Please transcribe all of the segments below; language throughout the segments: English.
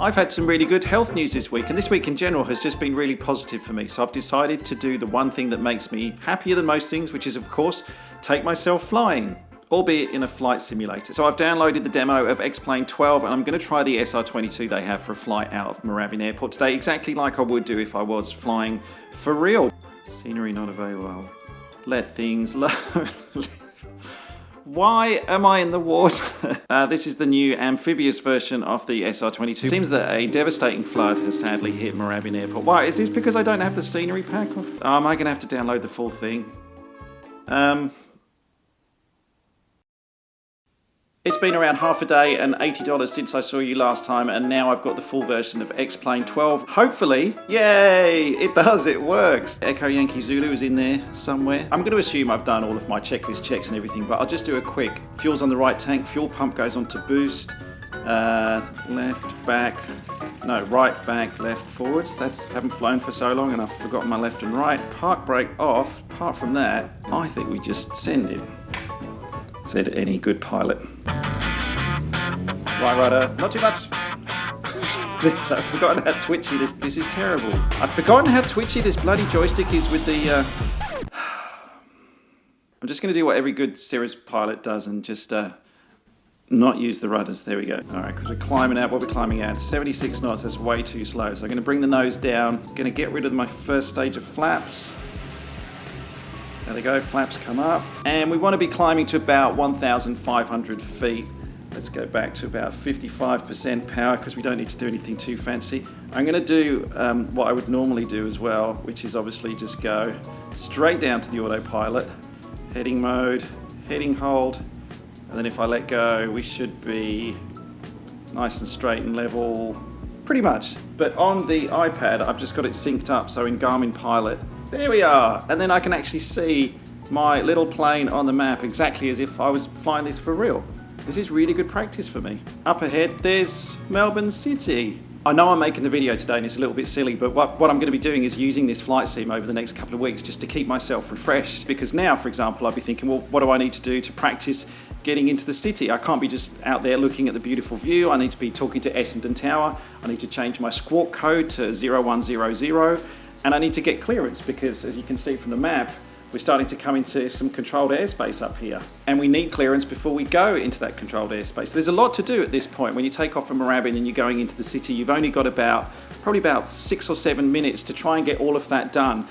I've had some really good health news this week, and this week in general has just been really positive for me. So I've decided to do the one thing that makes me happier than most things, which is, of course, take myself flying, albeit in a flight simulator. So I've downloaded the demo of X-Plane 12, and I'm going to try the SR22 they have for a flight out of Moorabbin Airport today, exactly like I would do if I was flying for real. Scenery not available. Let things load. Why am I in the water? This is the new amphibious version of the SR22. It seems that a devastating flood has sadly hit Moorabbin Airport. Why? Is this because I don't have the scenery pack? Oh, am I going to have to download the full thing? It's been around half a day and $80 since I saw you last time, and now I've got the full version of X-Plane 12. Hopefully, yay, it does, it works. Echo Yankee Zulu is in there somewhere. I'm going to assume I've done all of my checklist checks and everything, but I'll just do a quick. Fuel's on the right tank, fuel pump goes on to boost, left, back, no, right, back, left, forwards. Haven't flown for so long and I've forgotten my left and right. Park brake off. Apart from that, I think we just send it. Said any good pilot. Right rudder, not too much. I've forgotten how twitchy this is terrible. I've forgotten how twitchy this bloody joystick is with the I'm just going to do what every good Cirrus pilot does and just not use the rudders. There we go. Alright, because we're climbing out. What we're climbing at 76 knots, that's way too slow. So I'm going to bring the nose down. Going to get rid of my first stage of flaps. There they go, flaps come up. And we want to be climbing to about 1,500 feet. Let's go back to about 55% power because we don't need to do anything too fancy. I'm going to do what I would normally do as well, which is obviously just go straight down to the autopilot, heading mode, heading hold, and then if I let go, we should be nice and straight and level, pretty much. But on the iPad, I've just got it synced up, so in Garmin Pilot, there we are, and then I can actually see my little plane on the map exactly as if I was flying this for real. This is really good practice for me. Up ahead, there's Melbourne City. I know I'm making the video today and it's a little bit silly, but what I'm going to be doing is using this flight sim over the next couple of weeks just to keep myself refreshed. Because now, for example, I'll be thinking, well, what do I need to do to practice getting into the city? I can't be just out there looking at the beautiful view. I need to be talking to Essendon Tower. I need to change my squawk code to 0100. And I need to get clearance because, as you can see from the map, we're starting to come into some controlled airspace up here. And we need clearance before we go into that controlled airspace. There's a lot to do at this point. When you take off from Moorabbin and you're going into the city, you've only got probably about 6 or 7 minutes to try and get all of that done.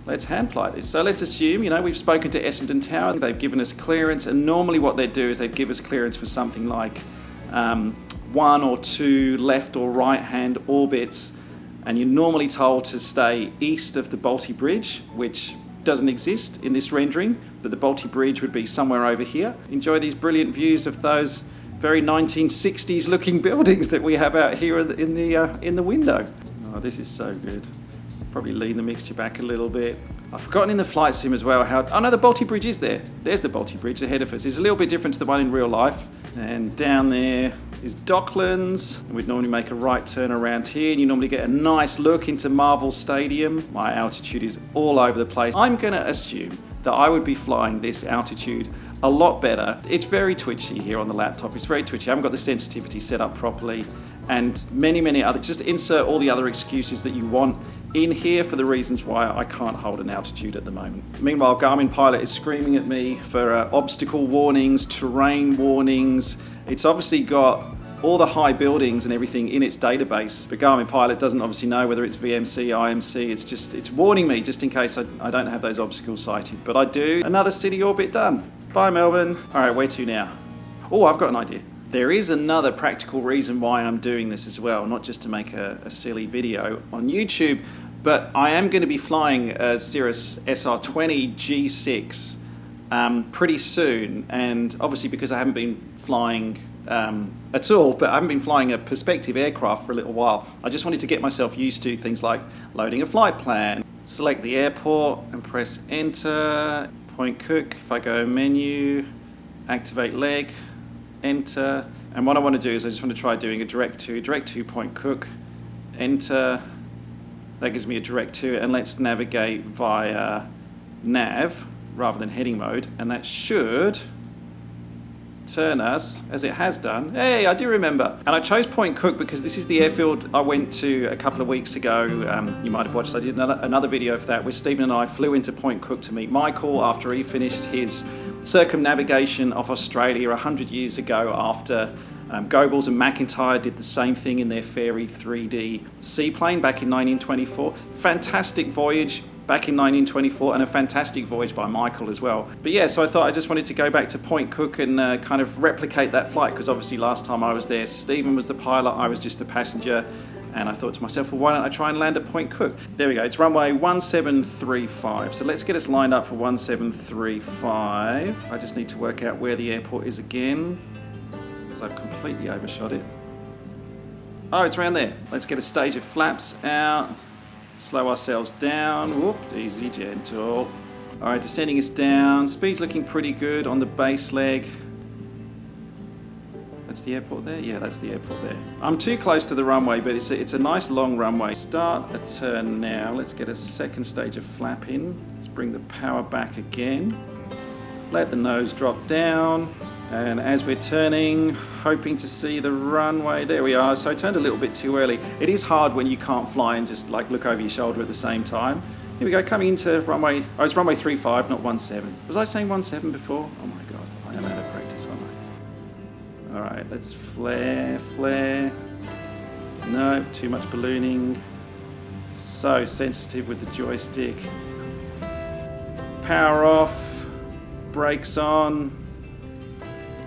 Let's hand fly this. So let's assume, we've spoken to Essendon Tower, they've given us clearance, and normally what they do is they give us clearance for something like 1 or 2 left or right hand orbits. And you're normally told to stay east of the Balti Bridge, which doesn't exist in this rendering, but the Balti Bridge would be somewhere over here. Enjoy these brilliant views of those very 1960s looking buildings that we have out here in the window. Oh, this is so good. Probably lean the mixture back a little bit. I've forgotten in the flight sim as well how... Oh no, the Balti Bridge is there. There's the Balti Bridge ahead of us. It's a little bit different to the one in real life. And down there is Docklands. We'd normally make a right turn around here and you normally get a nice look into Marvel Stadium. My altitude is all over the place. I'm going to assume that I would be flying this altitude a lot better. It's very twitchy here on the laptop. It's very twitchy. I haven't got the sensitivity set up properly. And many other, just insert all the other excuses that you want in here for the reasons why I can't hold an altitude at the moment. Meanwhile, Garmin Pilot is screaming at me for obstacle warnings, terrain warnings. It's obviously got all the high buildings and everything in its database, but Garmin Pilot doesn't obviously know whether it's VMC, IMC. It's warning me just in case I don't have those obstacles sighted, but I do. Another city orbit done. Bye, Melbourne. All right, where to now? Oh, I've got an idea. There is another practical reason why I'm doing this as well, not just to make a silly video on YouTube, but I am going to be flying a Cirrus SR22 G6 pretty soon, and obviously because I haven't been flying at all, but I haven't been flying a perspective aircraft for a little while. I just wanted to get myself used to things like loading a flight plan, select the airport and press enter, point cook, if I go menu, activate leg, enter, and what I want to do is I just want to try doing a direct to point cook, enter, that gives me a direct to, and let's navigate via nav rather than heading mode, and that should turn us, as it has done. Hey, I do remember. And I chose Point Cook because this is the airfield I went to a couple of weeks ago. You might have watched, I did another video of that where Stephen and I flew into Point Cook to meet Michael after he finished his circumnavigation of Australia 100 years ago, after Goebbels and McIntyre did the same thing in their Fairy 3D seaplane back in 1924. Fantastic voyage back in 1924, and a fantastic voyage by Michael as well. But yeah, so I thought I just wanted to go back to Point Cook and kind of replicate that flight, because obviously last time I was there, Stephen was the pilot, I was just the passenger, and I thought to myself, well, why don't I try and land at Point Cook? There we go, it's runway 1735. So let's get us lined up for 1735. I just need to work out where the airport is again, because I've completely overshot it. Oh, it's around there. Let's get a stage of flaps out. Slow ourselves down. Whoop, easy, gentle. All right, descending us down. Speed's looking pretty good on the base leg. That's the airport there? Yeah, that's the airport there. I'm too close to the runway, but it's a nice long runway. Start a turn now. Let's get a second stage of flap in. Let's bring the power back again. Let the nose drop down. And as we're turning, hoping to see the runway, there we are. So I turned a little bit too early. It is hard when you can't fly and just like look over your shoulder at the same time. Here we go, coming into runway, oh, it's runway 35, not 17. Was I saying 17 before? Oh my God, I am out of practice, aren't I? All right, let's flare, flare. No, too much ballooning. So sensitive with the joystick. Power off, brakes on.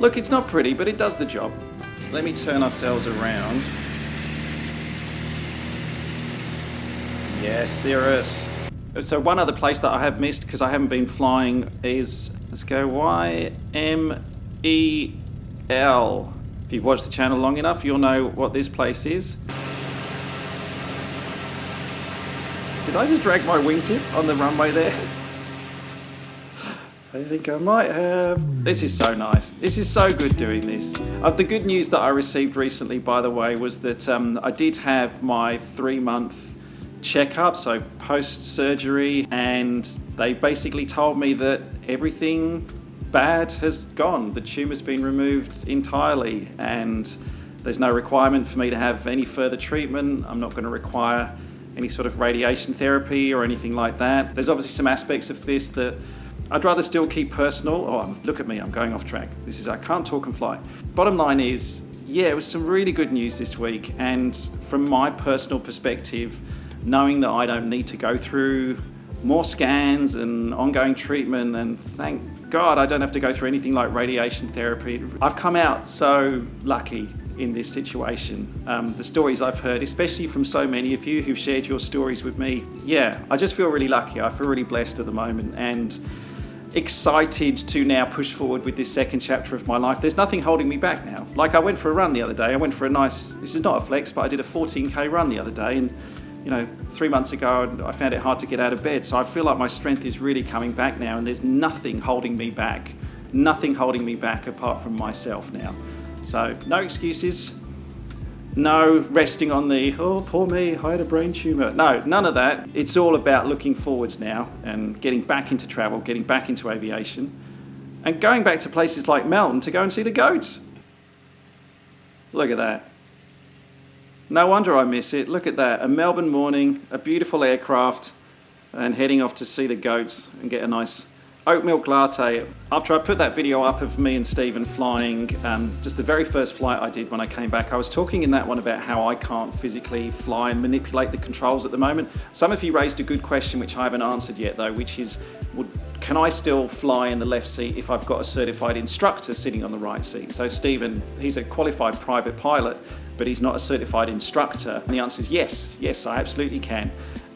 Look, it's not pretty, but it does the job. Let me turn ourselves around. Yes, Cirrus. So one other place that I have missed because I haven't been flying is, let's go YMEL. If you've watched the channel long enough, you'll know what this place is. Did I just drag my wingtip on the runway there? I think I might have. This is so nice. This is so good doing this. The good news that I received recently, by the way, was that I did have my 3-month checkup, so post-surgery, and they basically told me that everything bad has gone. The tumour's been removed entirely, and there's no requirement for me to have any further treatment. I'm not going to require any sort of radiation therapy or anything like that. There's obviously some aspects of this that I'd rather still keep personal. Oh, look at me, I'm going off track. I can't talk and fly. Bottom line is, yeah, it was some really good news this week. And from my personal perspective, knowing that I don't need to go through more scans and ongoing treatment, and thank God I don't have to go through anything like radiation therapy. I've come out so lucky in this situation. The stories I've heard, especially from so many of you who've shared your stories with me, yeah, I just feel really lucky. I feel really blessed at the moment, and excited to now push forward with this second chapter of my life. There's nothing holding me back now. Like, I went for a run the other day. I went for a nice, this is not a flex, but I did a 14K run the other day, and you know, 3 months ago I found it hard to get out of bed. So I feel like my strength is really coming back now, and there's nothing holding me back. Nothing holding me back apart from myself now. So no excuses. No resting on the, oh, poor me, I had a brain tumour. No, none of that. It's all about looking forwards now and getting back into travel, getting back into aviation, and going back to places like Melbourne to go and see the goats. Look at that. No wonder I miss it. Look at that. A Melbourne morning, a beautiful aircraft, and heading off to see the goats and get a nice oat milk latte. After I put that video up of me and Stephen flying, just the very first flight I did when I came back, I was talking in that one about how I can't physically fly and manipulate the controls at the moment. Some of you raised a good question which I haven't answered yet though, which is, can I still fly in the left seat if I've got a certified instructor sitting on the right seat? So Stephen, he's a qualified private pilot, but he's not a certified instructor. And the answer is yes, yes, I absolutely can.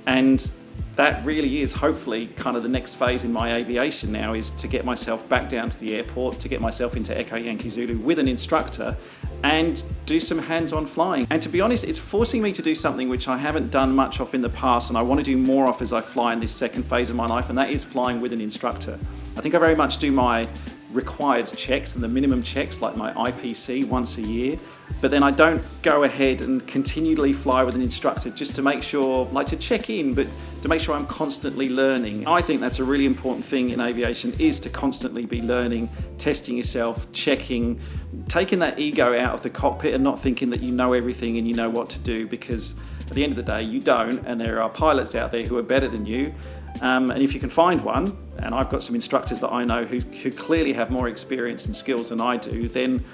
And that really is hopefully kind of the next phase in my aviation now, is to get myself back down to the airport, to get myself into Echo Yankee Zulu with an instructor and do some hands-on flying. And to be honest, it's forcing me to do something which I haven't done much of in the past, and I want to do more of as I fly in this second phase of my life, and that is flying with an instructor. I think I very much do my required checks and the minimum checks, like my IPC once a year, but then I don't go ahead and continually fly with an instructor just to make sure, like to check in, but to make sure I'm constantly learning. I think that's a really important thing in aviation, is to constantly be learning, testing yourself, checking, taking that ego out of the cockpit and not thinking that you know everything and you know what to do, because at the end of the day you don't, and there are pilots out there who are better than you. And if you can find one, and I've got some instructors that I know who clearly have more experience and skills than I do, then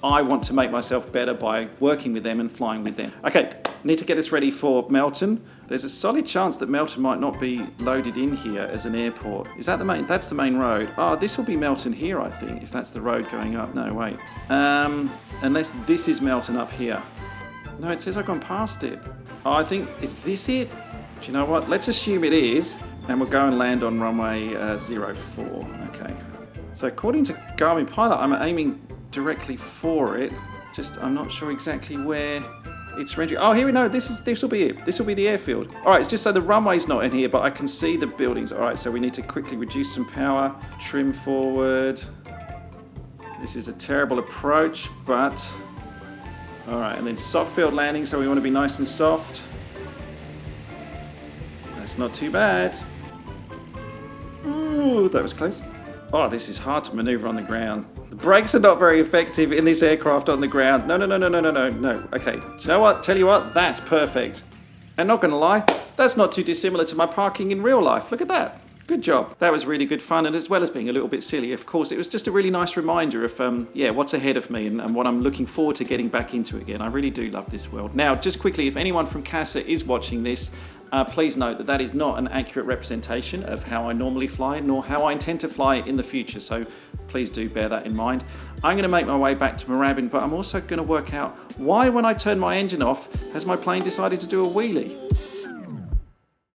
I want to make myself better by working with them and flying with them. Okay, need to get us ready for Melton. There's a solid chance that Melton might not be loaded in here as an airport. Is that the main? That's the main road. Oh, this will be Melton here, I think, if that's the road going up. No, wait. Unless this is Melton up here. No, it says I've gone past it. Oh, I think, is this it? Do you know what? Let's assume it is, and we'll go and land on runway 04. Okay. So according to Garmin Pilot, I'm aiming directly for it. Just, I'm not sure exactly where it's rendering. Oh, here we know. This will be it. This will be the airfield. All right, it's just so the runway's not in here, but I can see the buildings. All right, so we need to quickly reduce some power, trim forward. This is a terrible approach, but all right, and then soft field landing, so we want to be nice and soft. That's not too bad. Ooh, that was close. Oh, this is hard to maneuver on the ground. The brakes are not very effective in this aircraft on the ground. No. Okay, do you know what? Tell you what, that's perfect. And not gonna lie, that's not too dissimilar to my parking in real life. Look at that. Good job. That was really good fun, and as well as being a little bit silly, of course, it was just a really nice reminder of what's ahead of me and what I'm looking forward to getting back into again. I really do love this world. Now, just quickly, if anyone from CASA is watching this, please note that that is not an accurate representation of how I normally fly, nor how I intend to fly in the future, so please do bear that in mind. I'm going to make my way back to Moorabbin, but I'm also going to work out why, when I turn my engine off, has my plane decided to do a wheelie.